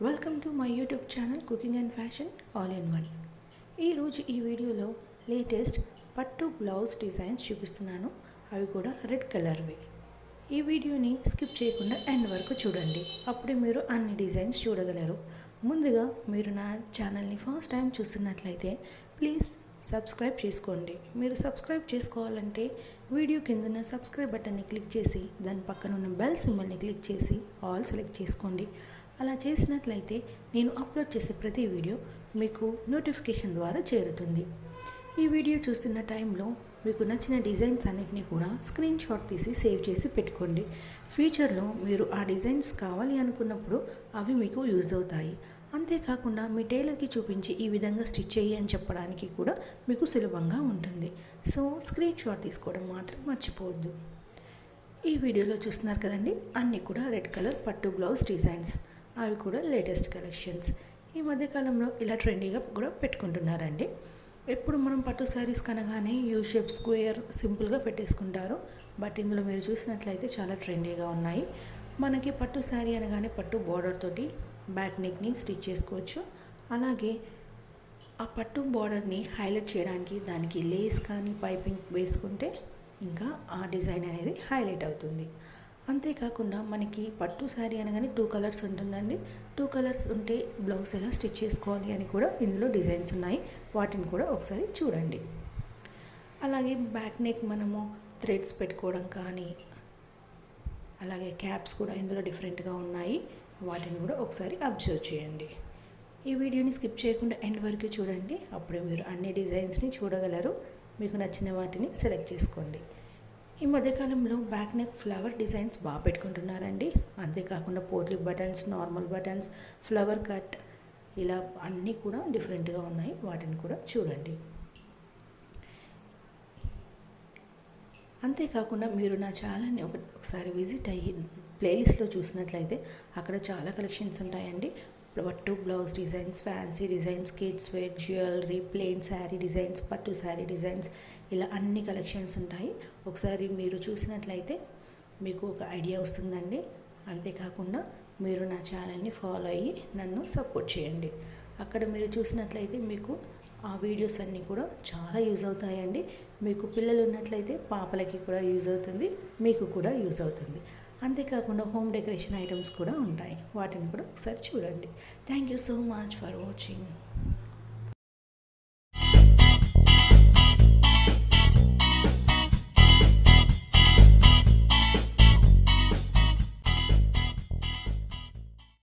Welcome to my YouTube channel cooking and fashion all in one. ఈరోజు ఈ వీడియోలో latest పట్టు బ్లౌజ్ డిజైన్స్ చూపిస్తున్నాను. అవి కూడా రెడ్ కలర్వి. ఈ వీడియోని స్కిప్ చేయకుండా ఎండ్ వరకు చూడండి, అప్పుడే మీరు అన్ని డిజైన్స్ చూడగలరు. ముందుగా మీరు నా ఛానల్ని ఫస్ట్ టైం చూస్తున్నట్లయితే ప్లీజ్ సబ్స్క్రైబ్ చేసుకోండి. మీరు సబ్స్క్రైబ్ చేసుకోవాలంటే వీడియో కింద సబ్స్క్రైబ్ బటన్ని క్లిక్ చేసి దాని పక్కన ఉన్న బెల్ సింబల్ని క్లిక్ చేసి ఆల్ సెలెక్ట్ చేసుకోండి. అలా చేసినట్లయితే నేను అప్లోడ్ చేసే ప్రతి వీడియో మీకు నోటిఫికేషన్ ద్వారా చేరుతుంది. ఈ వీడియో చూస్తున్న టైంలో మీకు నచ్చిన డిజైన్స్ అన్నిటినీ కూడా స్క్రీన్ షాట్ తీసి సేవ్ చేసి పెట్టుకోండి. ఫ్యూచర్లో మీరు ఆ డిజైన్స్ కావాలి అనుకున్నప్పుడు అవి మీకు యూజ్ అవుతాయి. అంతేకాకుండా మీ టైలర్కి చూపించి ఈ విధంగా స్టిచ్ చేయి అని చెప్పడానికి కూడా మీకు సులభంగా ఉంటుంది. సో స్క్రీన్ షాట్ తీసుకోవడం మాత్రం మర్చిపోవద్దు. ఈ వీడియోలో చూస్తున్నారు కదండి, అన్నీ కూడా రెడ్ కలర్ పట్టు బ్లౌజ్ డిజైన్స్. అవి కూడా లేటెస్ట్ కలెక్షన్స్. ఈ మధ్యకాలంలో ఇలా ట్రెండీగా కూడా పెట్టుకుంటున్నారండి. ఎప్పుడు మనం పట్టు శారీస్ కనగానే యూ షేప్, స్క్వేర్, సింపుల్గా పెట్టేసుకుంటారు. బట్ ఇందులో మీరు చూసినట్లయితే చాలా ట్రెండీగా ఉన్నాయి. మనకి పట్టు శారీ అనగానే పట్టు బార్డర్ తోటి బ్యాక్ నెక్ని స్టిచ్ చేసుకోవచ్చు. అలాగే ఆ పట్టు బార్డర్ని హైలైట్ చేయడానికి దానికి లేస్ కానీ పైపింగ్ వేసుకుంటే ఇంకా ఆ డిజైన్ అనేది హైలైట్ అవుతుంది. అంతేకాకుండా మనకి పట్టు శారీ అనగానే 2 కలర్స్ ఉంటుందండి. 2 కలర్స్ ఉంటే బ్లౌజ్ ఎలా స్టిచ్ చేసుకోవాలి అని కూడా ఇందులో డిజైన్స్ ఉన్నాయి. వాటిని కూడా ఒకసారి చూడండి. అలాగే బ్యాక్ నెక్ మనము థ్రెడ్స్ పెట్టుకోవడం కానీ, అలాగే క్యాప్స్ కూడా ఇందులో డిఫరెంట్గా ఉన్నాయి. వాటిని కూడా ఒకసారి అబ్జర్వ్ చేయండి. ఈ వీడియోని స్కిప్ చేయకుండా ఎండ్ వరకు చూడండి, అప్పుడే మీరు అన్ని డిజైన్స్ని చూడగలరు. మీకు నచ్చిన వాటిని సెలెక్ట్ చేసుకోండి. ఈ మధ్యకాలంలో బ్యాక్ నెక్ ఫ్లవర్ డిజైన్స్ బాగా పెట్టుకుంటున్నారండి. అంతేకాకుండా potli buttons, normal buttons, flower cut, ఇలా అన్నీ కూడా డిఫరెంట్గా ఉన్నాయి. వాటిని కూడా చూడండి. అంతేకాకుండా మీరు నా ఛానల్ని ఒకసారి విజిట్ అయ్యి ప్లేలిస్ట్లో చూసినట్లయితే అక్కడ చాలా కలెక్షన్స్ ఉంటాయండి. పట్టు blouse designs, fancy designs, kids wear, jewellery, plain sari designs, పట్టు శారీ డిజైన్స్, ఇలా అన్ని కలెక్షన్స్ ఉంటాయి. ఒకసారి మీరు చూసినట్లయితే మీకు ఒక ఐడియా వస్తుందండి. అంతేకాకుండా మీరు నా ఛానల్ని ఫాలో అయ్యి నన్ను సపోర్ట్ చేయండి. అక్కడ మీరు చూసినట్లయితే మీకు ఆ వీడియోస్ అన్నీ కూడా చాలా యూజ్ అవుతాయండి. మీకు పిల్లలు ఉన్నట్లయితే పాపలకి కూడా యూజ్ అవుతుంది, మీకు కూడా యూజ్ అవుతుంది. అంతేకాకుండా హోమ్ డెకరేషన్ ఐటమ్స్ కూడా ఉంటాయి. వాటిని కూడా ఒకసారి చూడండి. Thank you so much for watching.